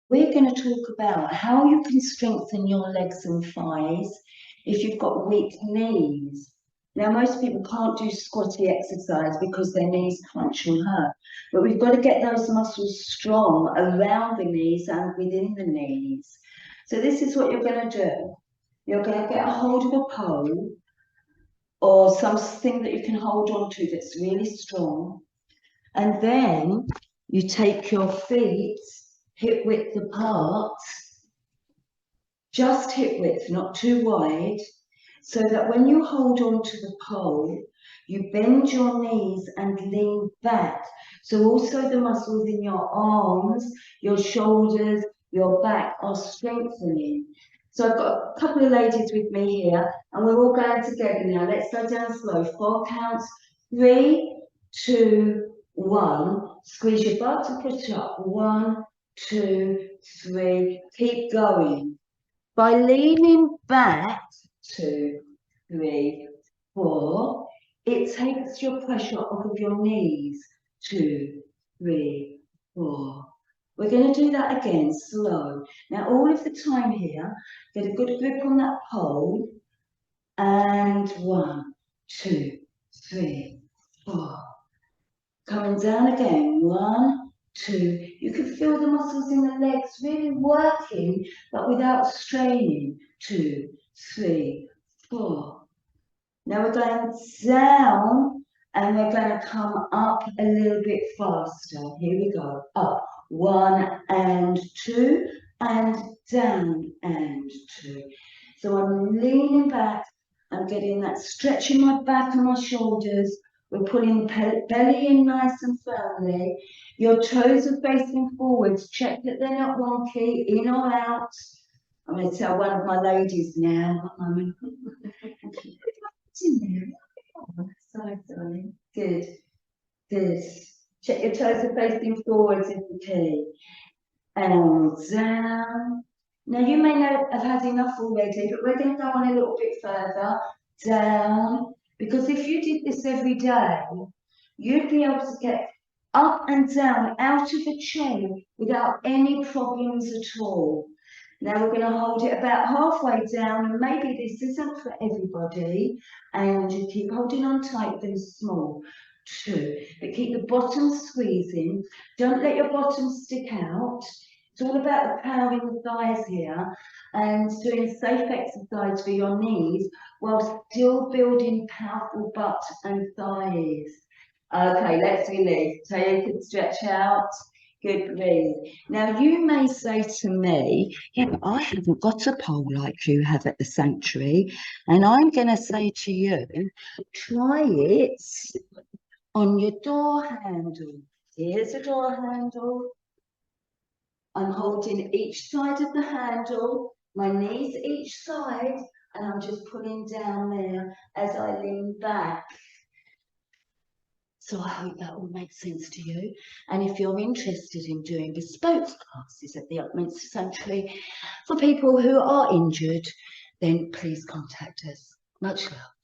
we're going to talk about how you can strengthen your legs and thighs if you've got weak knees. Now, most people can't do squatty exercise because their knees crunch and hurt, but we've got to get those muscles strong around the knees and within the knees. So this is what you're going to do. You're going to get a hold of a pole or something that you can hold on to that's really strong. And then you take your feet hip width apart, just hip width, not too wide, so that when you hold on to the pole, you bend your knees and lean back. So also the muscles in your arms, your shoulders, your back are strengthening. So I've got a couple of ladies with me here, and we're all going together now. Let's go down slow. 4 counts. 3, 2, 1. Squeeze your butt and push up. 1, 2, 3. Keep going. By leaning back, 2, 3, 4, it takes your pressure off of your knees. 2, 3, 4. We're going to do that again, slow. Now, all of the time here, get a good grip on that pole. And 1, 2, 3, 4. Coming down again. 1, 2. You can feel the muscles in the legs really working, but without straining. 2, 3, 4. Now we're going down and we're going to come up a little bit faster. Here we go. Up. 1 and 2 and down and 2. So I'm leaning back. I'm getting that stretch in my back and my shoulders. We're pulling the belly in nice and firmly. Your toes are facing forwards. Check that they're not wonky, in or out. I'm going to tell one of my ladies now. One moment. In there. Oh, sorry, darling. Good. Good. Check your toes are facing forwards is the key. And down. Now you may have had enough already, but we're going to go on a little bit further. Down. Because if you did this every day, you'd be able to get up and down out of a chair without any problems at all. Now we're going to hold it about halfway down, and maybe this isn't for everybody, and you keep holding on tight and small. 2, but keep the bottom squeezing. Don't let your bottom stick out. It's all about the power in the thighs here and doing safe exercise for your knees while still building powerful butt and thighs. Okay, let's release. So you can stretch out. Good, breathe. Now you may say to me, yeah, but I haven't got a pole like you have at the sanctuary. And I'm going to say to you, try it on your door handle. Here's a door handle. I'm holding each side of the handle, my knees each side, and I'm just pulling down there as I lean back. So I hope that all makes sense to you. And if you're interested in doing bespoke classes at the Upminster Sanctuary for people who are injured, then please contact us. Much love.